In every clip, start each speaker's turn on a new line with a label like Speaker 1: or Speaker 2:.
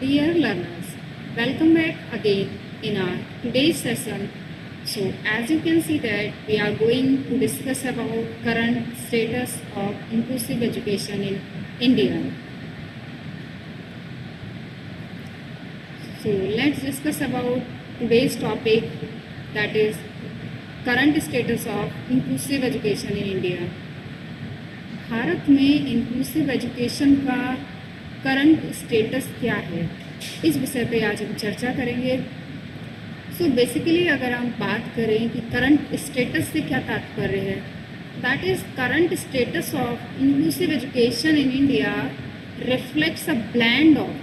Speaker 1: Dear learners, welcome back again in our today's session. So as you can see that we are going to discuss about current status of inclusive education in India. So let's discuss about today's topic, that is current status of inclusive education in India. Bharat में inclusive education का current status क्या है, इस विषय पे आज हम चर्चा करेंगे। सो बेसिकली अगर हम बात करें कि करंट स्टेटस से क्या तात्पर्य है, that is current status of inclusive education in India reflects a blend of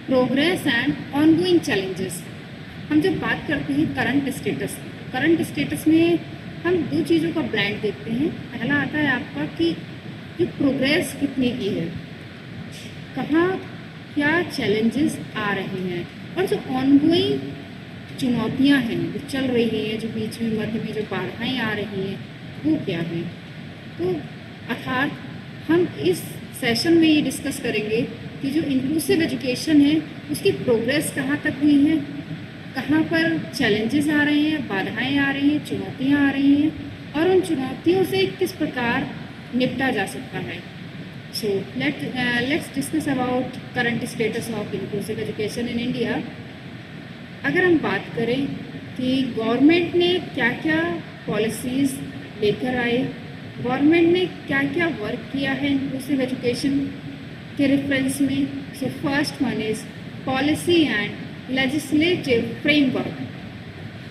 Speaker 1: progress and ongoing challenges. हम जब बात करते हैं करंट स्टेटस में हम दो चीज़ों का ब्लेंड देखते हैं। पहला आता है आपका कि प्रोग्रेस कितनी की है, कहाँ क्या चैलेंजेस आ रहे हैं, और जो ऑनगोइंग चुनौतियां हैं जो चल रही हैं, जो बीच में मध्य में जो बाधाएं आ रही हैं वो क्या है। तो अर्थात हम इस सेशन में ये डिस्कस करेंगे कि जो इंक्लूसिव एजुकेशन है उसकी प्रोग्रेस कहाँ तक हुई है, कहाँ पर चैलेंजेस आ रहे हैं, बाधाएं आ रही हैं, चुनौतियाँ आ रही हैं, और उन चुनौतियों से किस प्रकार निपटा जा सकता है। So let's discuss about current status of inclusive education in India. अगर हम बात करें कि गवर्नमेंट ने क्या क्या पॉलिसीज़ लेकर आए, गवर्नमेंट ने क्या क्या वर्क किया है इंक्लूसिव एजुकेशन के रेफरेंस में। So first one is policy and legislative framework.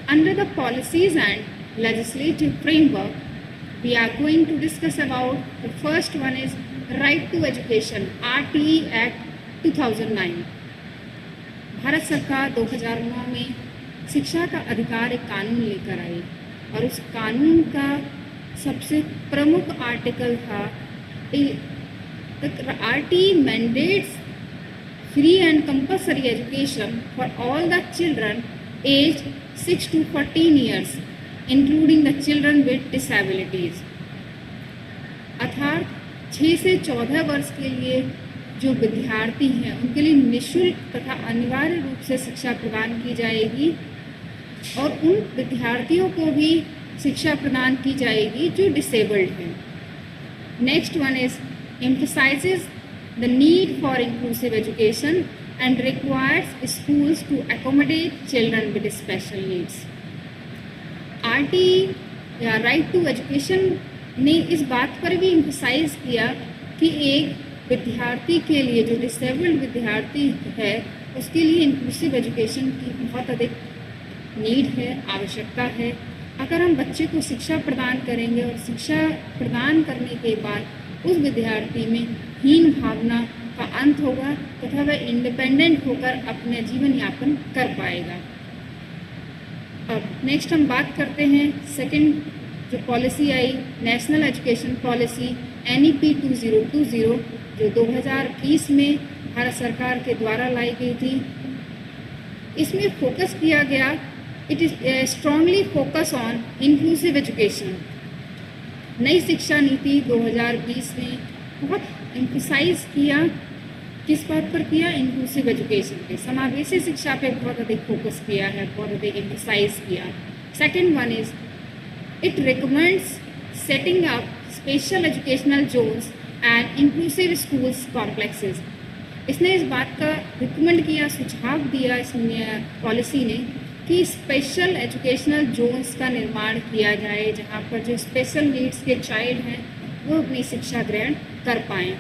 Speaker 1: Under the policies and legislative framework we are going to discuss about the first one is Right to Education RTE Act 2009। Bharat सरकार 2009 में शिक्षा का अधिकार एक कानून लेकर आई, और उस कानून का सबसे प्रमुख आर्टिकल था RTE mandates free and compulsory education for all the children aged 6 to 14 years including the children with disabilities. अर्थात 6 से 14 वर्ष के लिए जो विद्यार्थी हैं उनके लिए निःशुल्क तथा अनिवार्य रूप से शिक्षा प्रदान की जाएगी, और उन विद्यार्थियों को भी शिक्षा प्रदान की जाएगी जो डिसेबल्ड हैं। Next one is emphasises the need for inclusive education and requires schools to accommodate children with special needs. RTE या राइट टू एजुकेशन ने इस बात पर भी एम्फसाइज किया कि एक विद्यार्थी के लिए, जो डिसेबल्ड विद्यार्थी है, उसके लिए इंक्लूसिव एजुकेशन की बहुत अधिक नीड है, आवश्यकता है। अगर हम बच्चे को शिक्षा प्रदान करेंगे और शिक्षा प्रदान करने के बाद उस विद्यार्थी में हीन भावना का अंत होगा तथा वह इंडिपेंडेंट होकर अपना जीवन यापन कर पाएगा। अब नेक्स्ट हम बात करते हैं सेकंड जो पॉलिसी आई, नेशनल एजुकेशन पॉलिसी NEP 2020, जो 2020 में भारत सरकार के द्वारा लाई गई थी। इसमें फोकस किया गया, it is strongly focus on inclusive education. नई शिक्षा नीति 2020 ने बहुत एम्फसाइज किया, किस बात पर किया, इंक्लूसिव एजुकेशन पे, समावेशी शिक्षा पे बहुत अधिक फोकस किया है, बहुत अधिक एम्फसाइज किया। Second one is it recommends setting up special educational zones and inclusive schools complexes. इसने इस बात का रिकमेंड किया, सुझाव दिया इस पॉलिसी ने कि स्पेशल एजुकेशनल जोन्स का निर्माण किया जाए, जहाँ पर जो स्पेशल नीड्स के चाइल्ड हैं वो अपनी शिक्षा ग्रहण कर पाएँ।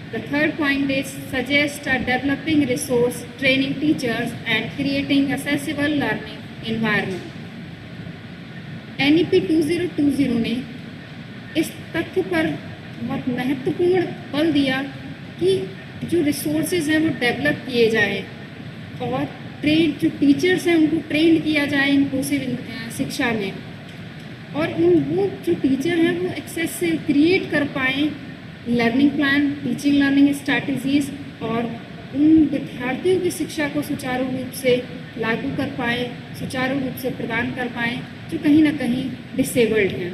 Speaker 1: The third point is suggest a developing resource, training teachers and creating accessible learning environment। NEP 2020 ने इस तथ्य पर बहुत महत्वपूर्ण बल दिया कि जो रिसोर्सेज हैं वो डेवलप किए जाएं, और जो टीचर्स हैं उनको ट्रेंड किया जाए इंक्लूसिव शिक्षा में, और वो जो टीचर हैं वो एक्सेसिव क्रिएट कर पाएँ learning plan, teaching learning strategies, और उन विद्यार्थियों की शिक्षा को सुचारू रूप से लागू कर पाएँ, सुचारू रूप से प्रदान कर पाएँ जो कहीं ना कहीं डिसेबल्ड हैं।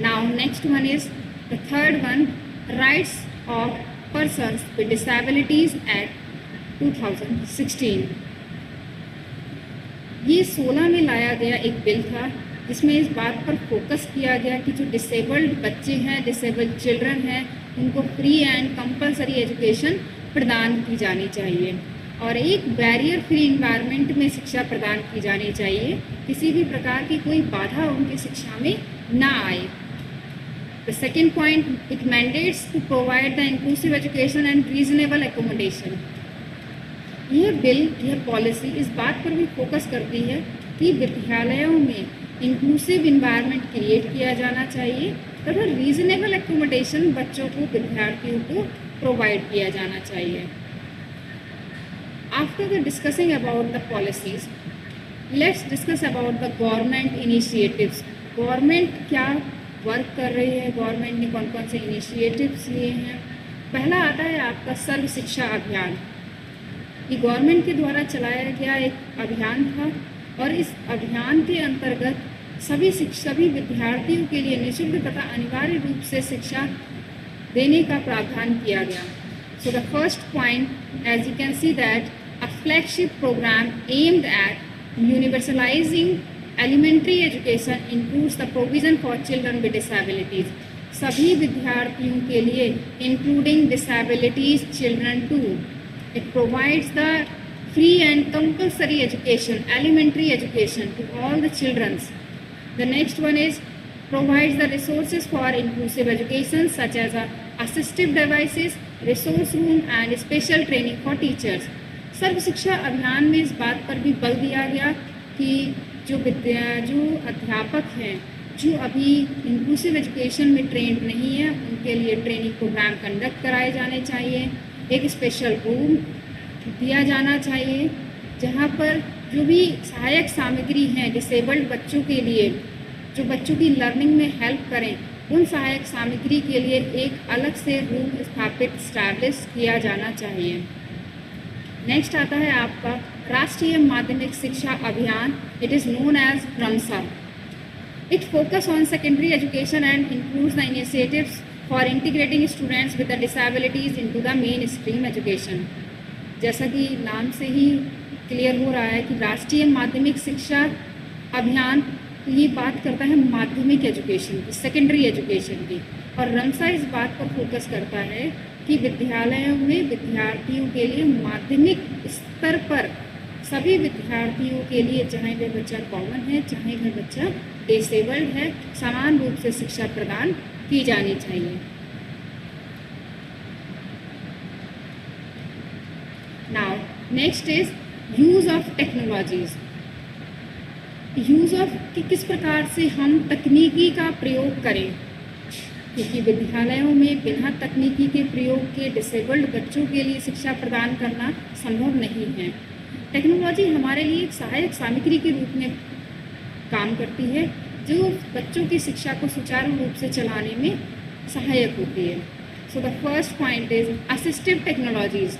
Speaker 1: Now next one is the third one, rights of Persons with Disabilities Act 2016। ये 16 में लाया गया एक बिल था जिसमें इस बात पर फोकस किया गया कि जो डिसेबल्ड बच्चे हैं, डिसेबल्ड चिल्ड्रन हैं, उनको फ्री एंड कंपलसरी एजुकेशन प्रदान की जानी चाहिए और एक बैरियर फ्री इन्वायरमेंट में शिक्षा प्रदान की जानी चाहिए, किसी भी प्रकार की कोई बाधा उनकी शिक्षा में ना आए। The second point, it mandates to provide the inclusive education and reasonable accommodation। यह बिल, यह पॉलिसी इस बात पर भी फोकस करती है कि विद्यालयों में इंक्लूसिव इन्वायरमेंट क्रिएट किया जाना चाहिए तथा रीजनेबल एकोमोडेशन बच्चों को, विद्यार्थियों को प्रोवाइड किया जाना चाहिए। After the discussing about the policies, let's discuss about the government initiatives. Government क्या वर्क कर रही है, गवर्नमेंट ने कौन कौन से इनिशिएटिव्स लिए हैं। पहला आता है आपका सर्व शिक्षा अभियान। ये गवर्नमेंट के द्वारा चलाया गया एक अभियान था और इस अभियान के अंतर्गत सभी विद्यार्थियों के लिए निःशुल्क तथा अनिवार्य रूप से शिक्षा देने का प्रावधान किया गया। So the first point, as you can see that a flagship programme aimed at universalising elementary education includes the provision for children with disabilities. सभी विद्यार्थियों के लिए including disabilities children too. It provides the free and compulsory education, elementary education to all the children. The next one is provides the resources for inclusive education such as assistive devices, resource room and special training for teachers। सर्व शिक्षा अभियान में इस बात पर भी बल दिया गया कि जो अध्यापक हैं जो अभी इंक्लूसिव एजुकेशन में ट्रेंड नहीं है, उनके लिए ट्रेनिंग प्रोग्राम कंडक्ट कराए जाने चाहिए। एक स्पेशल रूम दिया जाना चाहिए जहाँ पर जो भी सहायक सामग्री हैं डिसेबल्ड बच्चों के लिए, जो बच्चों की लर्निंग में हेल्प करें, उन सहायक सामग्री के लिए एक अलग से रूम स्थापित स्टैब्लिश किया जाना चाहिए। नेक्स्ट आता है आपका राष्ट्रीय Madhyamik Shiksha Abhiyan. It is known as RMSA. It focus on secondary education and includes the initiatives for integrating students with the disabilities into the mainstream education. जैसा कि नाम से ही क्लियर हो रहा है कि राष्ट्रीय माध्यमिक शिक्षा अभियान ये बात करता है माध्यमिक एजुकेशन की, सेकेंडरी एजुकेशन की, और रमसा इस बात पर फोकस करता है कि विद्यालयों में विद्यार्थियों के लिए माध्यमिक स्तर पर सभी विद्यार्थियों के लिए, चाहे वह बच्चा कॉमन है चाहे वह बच्चा डिसेबल्ड है, समान रूप से शिक्षा प्रदान की जानी चाहिए। Now next is use of technologies. Use of कि किस प्रकार से हम तकनीकी का प्रयोग करें, क्योंकि विद्यालयों में बिना तकनीकी के प्रयोग के डिसेबल्ड बच्चों के लिए शिक्षा प्रदान करना संभव नहीं है। टेक्नोलॉजी हमारे लिए एक सहायक सामग्री के रूप में काम करती है जो बच्चों की शिक्षा को सुचारू रूप से चलाने में सहायक होती है। So the first point is assistive technologies,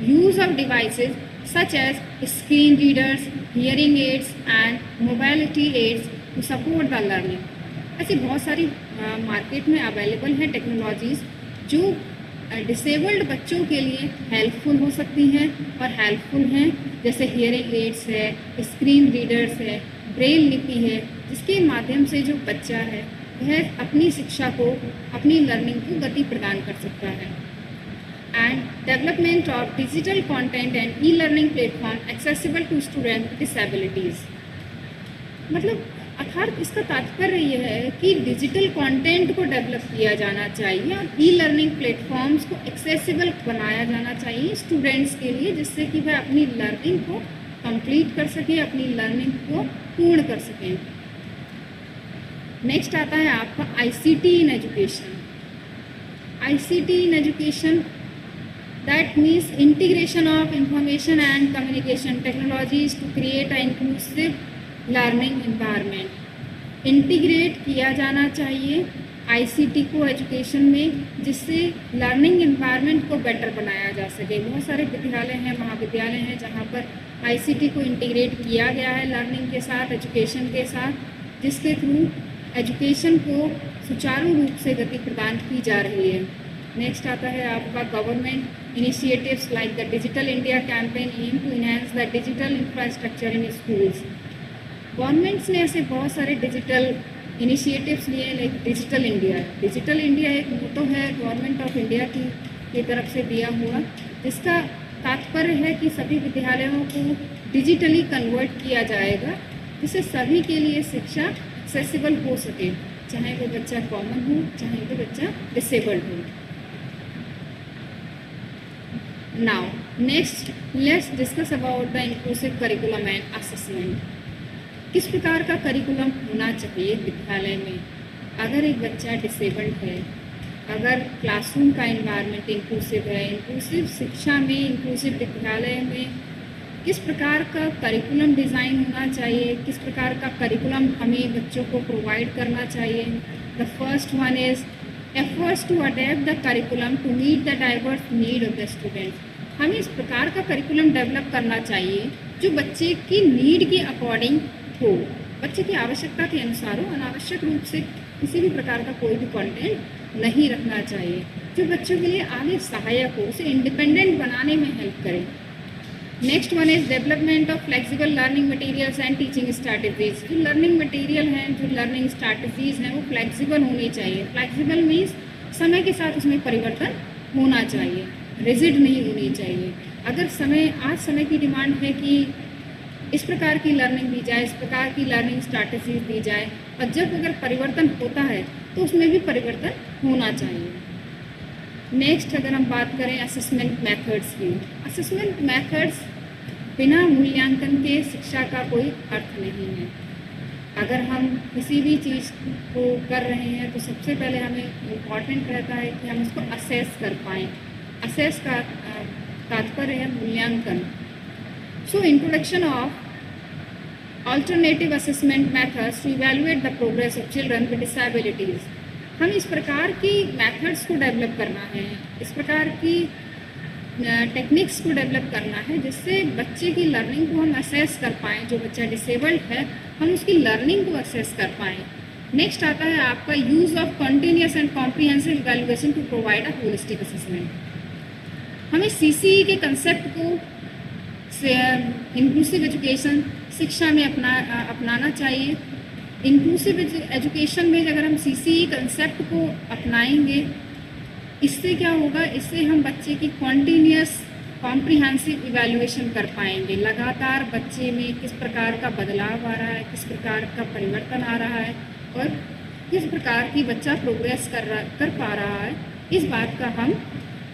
Speaker 1: use of devices such as screen readers, hearing aids and mobility aids to support the learning. ऐसी बहुत सारी मार्केट में अवेलेबल है टेक्नोलॉजीज़ जो डिसेबल्ड बच्चों के लिए हेल्पफुल हो सकती हैं और हेल्पफुल हैं, जैसे हियरिंग एड्स है, स्क्रीन रीडर्स है, ब्रेल लिपि है, जिसके माध्यम से जो बच्चा है वह अपनी शिक्षा को, अपनी लर्निंग को गति प्रदान कर सकता है। And development of digital content and e learning platform accessible to student with disabilities. मतलब अर्थात इसका तात्पर्य यह है कि डिजिटल कंटेंट को डेवलप किया जाना चाहिए और ई लर्निंग प्लेटफॉर्म्स को एक्सेसिबल बनाया जाना चाहिए स्टूडेंट्स के लिए, जिससे कि वह अपनी लर्निंग को कंप्लीट कर सकें, अपनी लर्निंग को पूर्ण कर सकें। नेक्स्ट आता है आपका ICT in education. ICT in education that means integration of information and communication technologies to create a inclusive learning environment. Integrate किया जाना चाहिए आईसीटी को एजुकेशन में, जिससे लर्निंग एनवायरनमेंट को बेटर बनाया जा सके। बहुत सारे विद्यालय हैं, महाविद्यालय हैं जहाँ पर आईसीटी को इंटीग्रेट किया गया है लर्निंग के साथ, एजुकेशन के साथ, जिसके थ्रू एजुकेशन को सुचारू रूप से गति प्रदान की जा रही है। नेक्स्ट आता है आपका government initiatives like the digital India campaign aim to enhance the digital infrastructure in schools. Governments ने ऐसे बहुत सारे डिजिटल इनिशिएटिव्स लिए like digital India. Digital India एक मोटो है गवर्नमेंट ऑफ इंडिया की तरफ से दिया हुआ, जिसका तात्पर्य है कि सभी विद्यालयों को डिजिटली कन्वर्ट किया जाएगा, जिससे सभी के लिए शिक्षा एक्सेसिबल हो सके, चाहे वो बच्चा कॉमन हो चाहे वो बच्चा डिसेबल्ड हो। Now next let's discuss about the inclusive curriculum and assessment. किस प्रकार का करिकुलम होना चाहिए विद्यालय में? अगर एक बच्चा डिसेबल्ड है, अगर क्लासरूम का एनवायरनमेंट इंक्लूसिव है, इंक्लूसिव शिक्षा में, इंक्लूसिव विद्यालय में किस प्रकार का करिकुलम डिज़ाइन होना चाहिए, किस प्रकार का करिकुलम हमें बच्चों को प्रोवाइड करना चाहिए। The first one is efforts to adapt the curriculum to meet the diverse need of the students. हमें इस प्रकार का करिकुलम डेवलप करना चाहिए जो बच्चे की नीड के अकॉर्डिंग हो, बच्चे की आवश्यकता के अनुसार हो। अनावश्यक रूप से किसी भी प्रकार का कोई भी कंटेंट नहीं रखना चाहिए जो बच्चों के लिए आगे सहायक हो, उसे इंडिपेंडेंट बनाने में हेल्प करे। Next one is development of flexible learning materials and teaching strategies. जो लर्निंग मटेरियल हैं, जो लर्निंग स्ट्रैटेजीज हैं, वो फ्लेक्सिबल होनी चाहिए। फ्लेक्सिबल मीन्स समय के साथ उसमें परिवर्तन होना चाहिए, रिजिड नहीं होनी चाहिए। अगर आज समय की डिमांड है कि इस प्रकार की लर्निंग दी जाए, इस प्रकार की लर्निंग स्ट्रैटेजीज दी जाए, और जब अगर परिवर्तन होता है तो उसमें भी परिवर्तन होना चाहिए। नेक्स्ट अगर हम बात करें असेसमेंट मेथड्स की, असेसमेंट मेथड्स बिना मूल्यांकन के शिक्षा का कोई अर्थ नहीं है। अगर हम किसी भी चीज़ को कर रहे हैं तो सबसे पहले हमें इम्पॉर्टेंट रहता है कि हम उसको असेस कर पाएँ। असेस का तात्पर्य है मूल्यांकन। So introduction of alternative assessment methods to evaluate the progress of children with disabilities। हम इस प्रकार की मेथड्स को डेवलप करना है, इस प्रकार की टेक्निक्स को डेवलप करना है जिससे बच्चे की लर्निंग को हम असेस कर पाएँ। जो बच्चा डिसेबल्ड है हम उसकी लर्निंग को असेस कर पाएँ। नेक्स्ट आता है आपका use of continuous and comprehensive evaluation to provide a holistic assessment. हमें CCE के कंसेप्ट को इंक्लूसिव एजुकेशन शिक्षा में अपनाना चाहिए। इंक्लूसिव एजुकेशन में अगर हम CCE कंसेप्ट को अपनाएंगे, इससे क्या होगा, इससे हम बच्चे की कॉन्टीन्यूस कॉम्प्रिहेंसिव इवैल्यूएशन कर पाएंगे। लगातार बच्चे में किस प्रकार का बदलाव आ रहा है, किस प्रकार का परिवर्तन आ रहा है और किस प्रकार की बच्चा प्रोग्रेस कर पा रहा है, इस बात का हम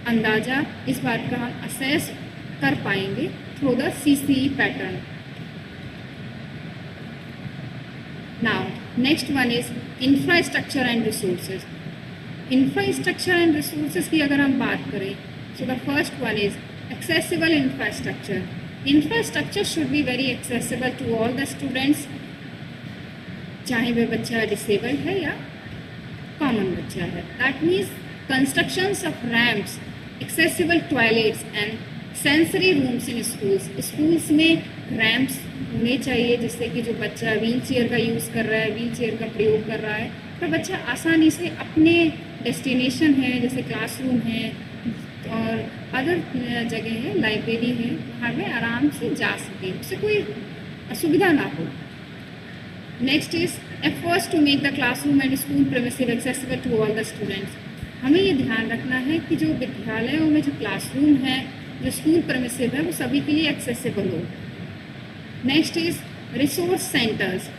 Speaker 1: अंदाज़ा, इस बात का हम असेस कर पाएंगे through the CCE pattern. Now, next one is infrastructure and resources। Infrastructure and resources की अगर हम बात करें, so the first one is accessible infrastructure। Infrastructure should be very accessible to all the students, चाहे वह बच्चा disabled है या common बच्चा है। That means constructions of ramps, accessible toilets and sensory rooms in schools में रैम्प्स होने चाहिए, जिससे कि जो बच्चा व्हील चेयर का यूज़ कर रहा है, व्हील चेयर का प्रयोग कर रहा है, तो बच्चा आसानी से अपने डेस्टिनेशन है जैसे क्लासरूम है और अदर जगह है, लाइब्रेरी है, वहाँ पे आराम से जा सके, उससे कोई असुविधा ना हो। Next is efforts to make the classroom and school premises accessible to all the students. हमें ये ध्यान रखना है कि जो विद्यालयों में जो क्लासरूम है, जो स्कूल प्रीमिसिव है, वो सभी के लिए एक्सेसिबल हो। Next is resource centres.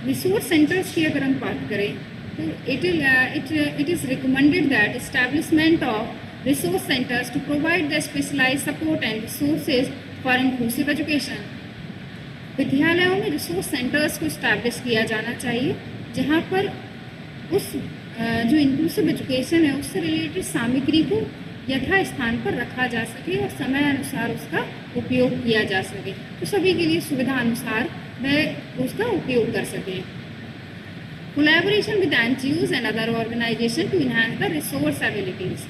Speaker 1: Resource centres की अगर हम बात करें तो it is recommended that establishment of resource centres to provide the specialised support and resources for inclusive education. विद्यालयों में रिसोर्स सेंटर्स को इस्टेब्लिश किया जाना चाहिए, जहाँ पर उस जो इंक्लूसिव एजुकेशन है उससे रिलेटेड सामग्री को यथा स्थान पर रखा जा सके और समय अनुसार उसका उपयोग किया जा सके, तो सभी के लिए सुविधा अनुसार वह उसका उपयोग कर सकें। Collaboration with NGOs and other organisation to enhance the resource abilities.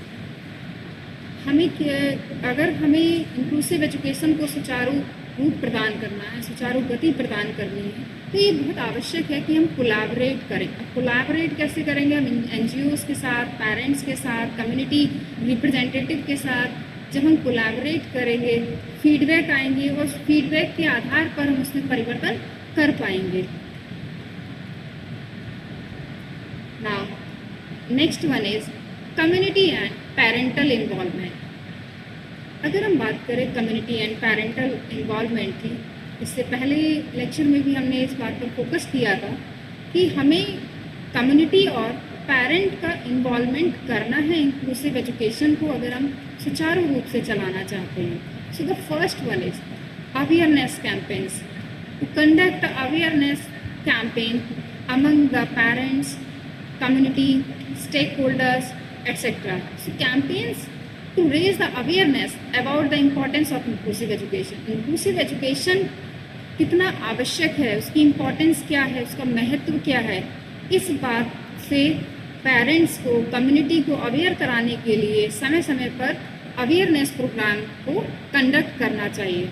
Speaker 1: अगर हमें इंक्लूसिव एजुकेशन को सुचारू रूप प्रदान करना है, सुचारू गति प्रदान करनी है, तो ये बहुत आवश्यक है कि हम कोलैबोरेट करें। अब कोलैबोरेट कैसे करेंगे? हम एनजीओज़ के साथ, पेरेंट्स के साथ, कम्युनिटी रिप्रेजेंटेटिव के साथ जब हम कोलैबोरेट करेंगे, फीडबैक आएंगे और फीडबैक के आधार पर हम उसमें परिवर्तन कर पाएंगे। Now next one is community and parental involvement. अगर हम बात करें कम्युनिटी एंड पेरेंटल इन्वॉल्वमेंट की, इससे पहले लेक्चर में भी हमने इस बात पर फोकस किया था कि हमें कम्युनिटी और पेरेंट का इन्वॉल्वमेंट करना है इंक्लूसिव एजुकेशन को अगर हम सुचारू रूप से चलाना चाहते हैं। So the first one is awareness campaigns, to conduct awareness campaign among the parents, community, stakeholders, etc. So campaigns to raise the awareness about the importance of inclusive education. Inclusive education कितना आवश्यक है, उसकी importance क्या है, उसका महत्व क्या है, इस बात से पेरेंट्स को, कम्युनिटी को अवेयर कराने के लिए समय समय पर अवेयरनेस प्रोग्राम को कंडक्ट करना चाहिए।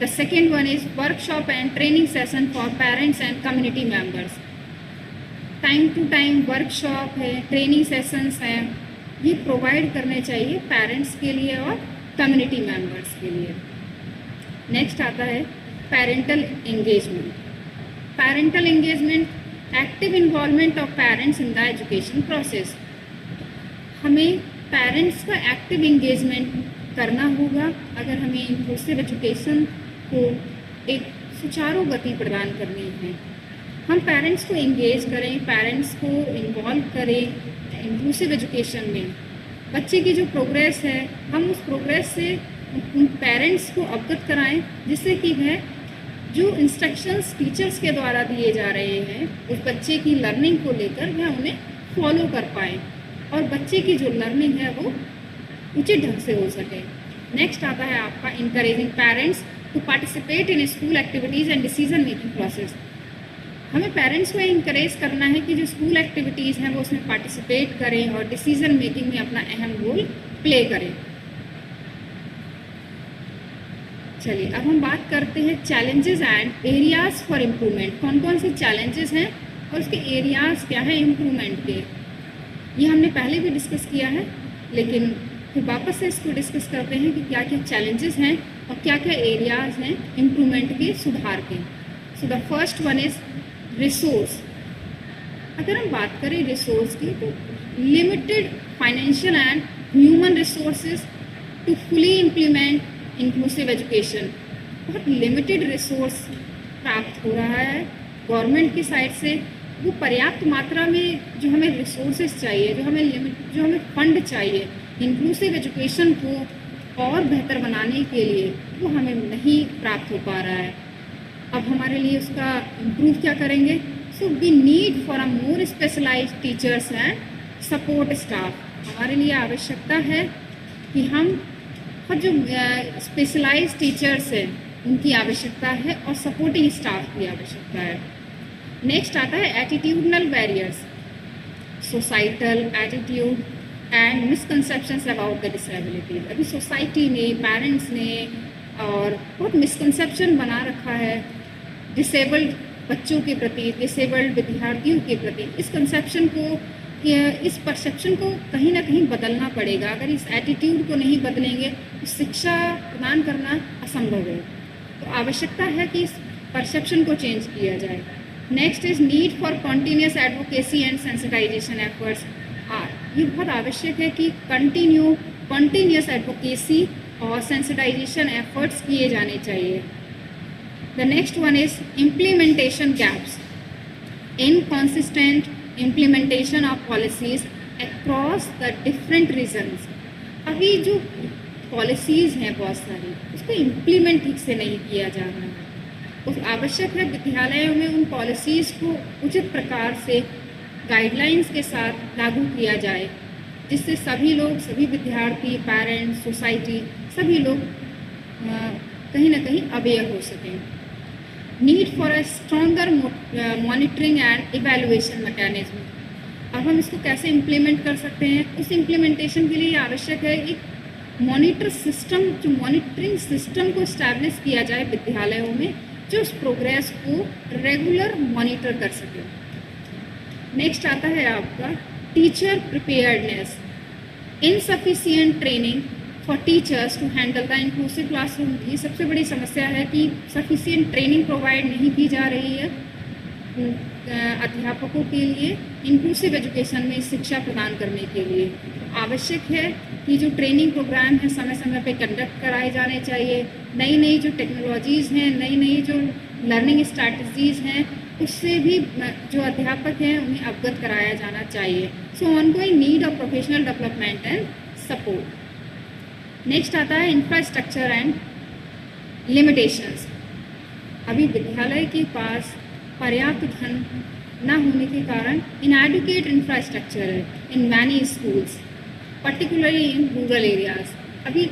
Speaker 1: The second one is workshop and training session for parents and community members. Time to time workshop है, ट्रेनिंग सेशंस हैं, ये प्रोवाइड करने चाहिए पेरेंट्स के लिए और कम्युनिटी मेंबर्स के लिए। नेक्स्ट आता है parental engagement. Parental engagement, active involvement of parents in the education process. हमें पेरेंट्स का एक्टिव एंगेजमेंट करना होगा अगर हमें इंक्लूसिव एजुकेशन को एक सुचारू गति प्रदान करनी है। हम पेरेंट्स को एंगेज करें, पेरेंट्स को इन्वॉल्व करें इंक्लूसिव एजुकेशन में। बच्चे की जो प्रोग्रेस है, हम उस प्रोग्रेस से उन पेरेंट्स को अवगत कराएं, जिससे कि वह जो इंस्ट्रक्शंस टीचर्स के द्वारा दिए जा रहे हैं उस बच्चे की लर्निंग को लेकर वह उन्हें फॉलो कर पाएँ और बच्चे की जो लर्निंग है वो उचित ढंग से हो सके। नेक्स्ट आता है आपका encouraging parents to participate in school activities and decision making process. हमें पेरेंट्स को इंकरेज करना है कि जो स्कूल एक्टिविटीज़ हैं वो उसमें पार्टिसिपेट करें और डिसीजन मेकिंग में अपना अहम रोल प्ले करें। चलिए अब हम बात करते हैं challenges and areas for improvement. कौन कौन से चैलेंजेस हैं और उसके एरियाज़ क्या हैं इम्प्रूवमेंट के, ये हमने पहले भी डिस्कस किया है, लेकिन फिर वापस से इसको डिस्कस करते हैं कि क्या क्या चैलेंजेस हैं और क्या क्या एरियाज़ हैं इम्प्रूवमेंट के, सुधार के। So the first one is resource. अगर हम बात करें रिसोर्स की तो limited financial and human resources to fully implement inclusive education. बहुत लिमिटेड रिसोर्स प्राप्त हो रहा है गवर्नमेंट की साइड से। वो पर्याप्त मात्रा में जो हमें रिसोर्सेज चाहिए, जो हमें फंड चाहिए इंक्लूसिव एजुकेशन को और बेहतर बनाने के लिए, वो हमें नहीं प्राप्त हो पा रहा है। अब हमारे लिए उसका इम्प्रूव क्या करेंगे? So we need for a more specialised teachers and support staff. हमारे लिए आवश्यकता है कि हम और जो स्पेशलाइज्ड टीचर्स हैं उनकी आवश्यकता है और सपोर्टिंग स्टाफ की आवश्यकता है। नेक्स्ट आता है attitudinal barriers, societal attitude and misconceptions about the disabilities. अभी सोसाइटी ने, पेरेंट्स ने और बहुत मिसकंसेप्शन बना रखा है डिसेबल्ड बच्चों के प्रति, डिसेबल्ड विद्यार्थियों के प्रति। इस कंसेप्शन को, इस परसेप्शन को कहीं ना कहीं बदलना पड़ेगा। अगर इस एटीट्यूड को नहीं बदलेंगे तो शिक्षा प्रदान करना असंभव है। तो आवश्यकता है कि इस परसेप्शन को चेंज किया जाए। Next is need for continuous advocacy and sensitisation efforts. ये बहुत आवश्यक है कि कॉन्टीन्यूस एडवोकेसी और सेंसिटाइजेशन एफर्ट्स किए जाने चाहिए। The next one is implementation gaps, inconsistent implementation of policies across the different regions. अभी जो पॉलिसीज़ हैं बहुत सारी, उसको इम्प्लीमेंट ठीक से नहीं किया जा रहा है। उस आवश्यक है विद्यालयों में उन पॉलिसीज़ को उचित प्रकार से गाइडलाइंस के साथ लागू किया जाए, जिससे सभी लोग, सभी विद्यार्थी, पेरेंट्स, सोसाइटी, सभी लोग कहीं ना कहीं अवेयर हो सकें। Need for a stronger monitoring and evaluation mechanism. अब हम इसको कैसे इम्प्लीमेंट कर सकते हैं? उस इम्प्लीमेंटेशन के लिए आवश्यक है एक मॉनिटर सिस्टम, जो मॉनिटरिंग सिस्टम को इस्टेब्लिश किया जाए विद्यालयों में, जो उस प्रोग्रेस को रेगुलर मॉनिटर कर सके। नेक्स्ट आता है आपका teacher preparedness, insufficient training for teachers to handle the inclusive classroom. ये सबसे बड़ी समस्या है कि सफिशिएंट ट्रेनिंग प्रोवाइड नहीं की जा रही है अध्यापकों के लिए इंक्लूसिव एजुकेशन में शिक्षा प्रदान करने के लिए। आवश्यक है कि जो ट्रेनिंग प्रोग्राम है समय समय पे कंडक्ट कराए जाने चाहिए। नई नई जो टेक्नोलॉजीज़ हैं, नई नई जो लर्निंग स्ट्रैटेजीज़ हैं, उससे भी जो अध्यापक हैं उन्हें अवगत कराया जाना चाहिए। So ongoing need of professional development and support. Next आता है इंफ्रास्ट्रक्चर एंड लिमिटेशंस। अभी विद्यालय के पास पर्याप्त धन न होने के कारण इनएडुकेट इंफ्रास्ट्रक्चर है in many schools, particularly in rural areas. अभी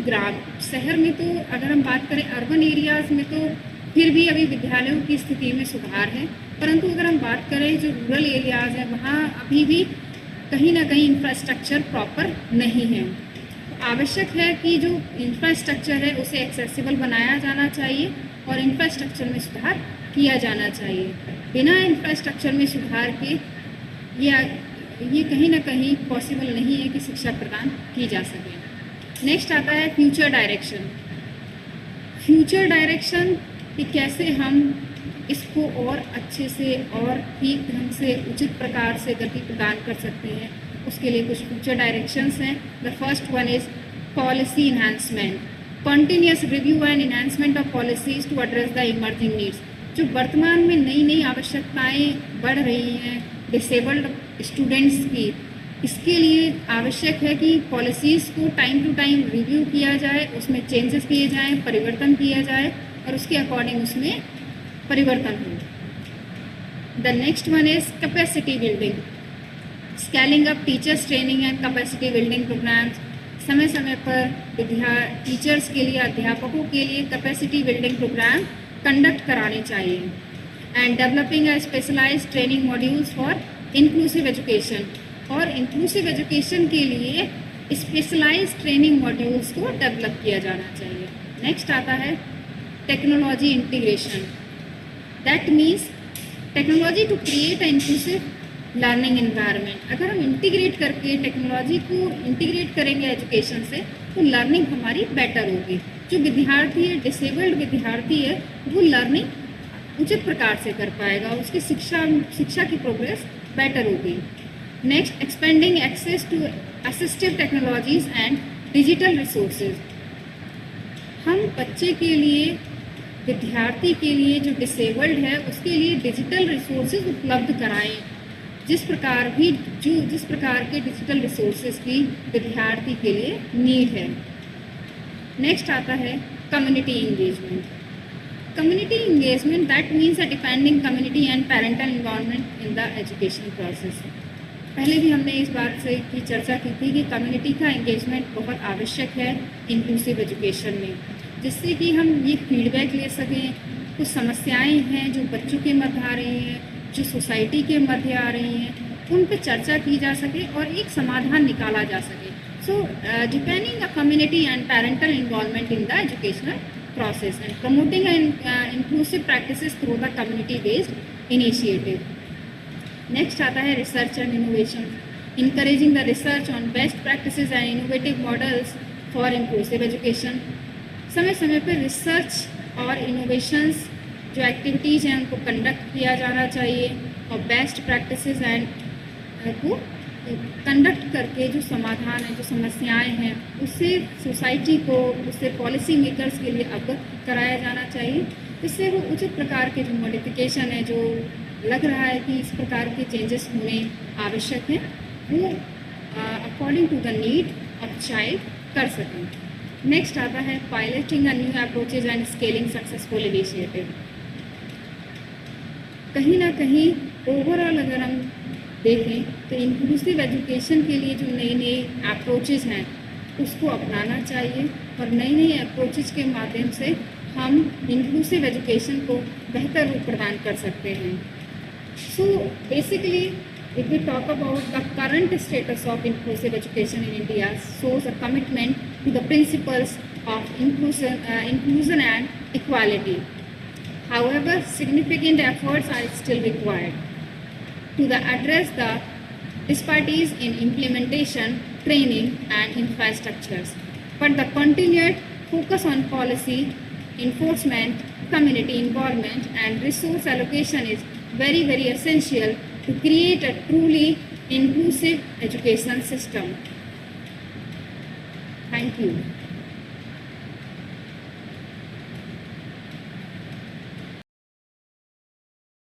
Speaker 1: शहर में तो अगर हम बात करें अर्बन एरियाज में तो फिर भी अभी विद्यालयों की स्थिति में सुधार है, परंतु अगर हम बात करें जो रूरल एरियाज हैं वहाँ अभी भी कहीं ना कहीं इंफ्रास्ट्रक्चर प्रॉपर नहीं है। आवश्यक है कि जो इंफ्रास्ट्रक्चर है उसे एक्सेसिबल बनाया जाना चाहिए और इंफ्रास्ट्रक्चर में सुधार किया जाना चाहिए। बिना इंफ्रास्ट्रक्चर में सुधार के ये कहीं ना कहीं पॉसिबल नहीं है कि शिक्षा प्रदान की जा सके। नेक्स्ट आता है फ्यूचर डायरेक्शन। फ्यूचर डायरेक्शन कि कैसे हम इसको और अच्छे से और ठीक ढंग से उचित प्रकार से गति प्रदान कर सकते हैं, उसके लिए कुछ फ्यूचर डायरेक्शंस हैं। The first one is policy enhancement, continuous review and enhancement of policies to address the emerging needs. जो वर्तमान में नई नई आवश्यकताएं बढ़ रही हैं डिसेबल्ड स्टूडेंट्स की, इसके लिए आवश्यक है कि पॉलिसीज़ को टाइम टू टाइम रिव्यू किया जाए, उसमें चेंजेस किए जाएं, परिवर्तन किया जाए और उसके अकॉर्डिंग उसमें परिवर्तन हो। The next one is capacity building, scaling up teachers training and capacity building programmes. समय समय पर टीचर्स के लिए, अध्यापकों के लिए कैपेसिटी बिल्डिंग प्रोग्राम कंडक्ट कराने चाहिए। And developing a specialised training modules for inclusive education, और इंक्लूसिव एजुकेशन के लिए स्पेशलाइज्ड ट्रेनिंग मॉड्यूल्स को डेवलप किया जाना चाहिए। नेक्स्ट आता है technology integration, that means technology to create a inclusive learning environment. अगर हम इंटीग्रेट करके टेक्नोलॉजी को इंटीग्रेट करेंगे एजुकेशन से तो लर्निंग हमारी बेटर होगी। जो विद्यार्थी है, डिसेबल्ड विद्यार्थी है, वो लर्निंग उचित प्रकार से कर पाएगा, उसकी शिक्षा की प्रोग्रेस बेटर होगी। Next, expanding access to assistive technologies and digital resources. हम बच्चे के लिए, विद्यार्थी के लिए जो डिसेबल्ड है उसके लिए डिजिटल रिसोर्सेज उपलब्ध कराएं, जिस प्रकार के डिजिटल रिसोर्सेज की विद्यार्थी के लिए नीड है। नेक्स्ट आता है community engagement. Community engagement that means a depending community and parental environment in the education process. पहले भी हमने इस बात से की चर्चा की थी कि कम्युनिटी का इंगेजमेंट बहुत आवश्यक है इंक्लूसिव एजुकेशन में, जिससे कि हम ये फीडबैक ले सकें। कुछ समस्याएं हैं जो बच्चों के मध्य आ रही हैं, जो सोसाइटी के मध्य आ रही हैं, उन पर चर्चा की जा सके और एक समाधान निकाला जा सके। So depending the community and parental involvement in the educational process and promoting inclusive practices through the community based initiative. Next आता है research and innovation, encouraging the research on best practices and innovative models for inclusive education. समय समय पर research और innovations जो activities हैं उनको conduct किया जाना चाहिए और बेस्ट प्रैक्टिसेस एंड को कंडक्ट करके जो समाधान है, जो समस्याएं हैं, उससे सोसाइटी को, उससे पॉलिसी मेकर्स के लिए अवगत कराया जाना चाहिए, जिससे वो उचित प्रकार के जो मॉडिफिकेशन है, जो लग रहा है कि इस प्रकार के चेंजेस होने आवश्यक हैं, वो according to the need of child कर सकें। नेक्स्ट आता है piloting a new approaches and scaling successful initiative. कहीं ना कहीं ओवरऑल अगर हम देखें तो इंक्लूसिव एजुकेशन के लिए जो नई नई अप्रोचेज़ हैं उसको अपनाना चाहिए और नई नई अप्रोचेज़ के माध्यम से हम इंक्लूसिव एजुकेशन को बेहतर रूप प्रदान कर सकते हैं। So basically if we talk about the current status of inclusive education in India shows a commitment to the principles of inclusion and equality. However, significant efforts are still required to address the disparities in implementation, training, and infrastructures. But the continued focus on policy, enforcement, community involvement, and resource allocation is very, very essential to create a truly inclusive education system. Thank you.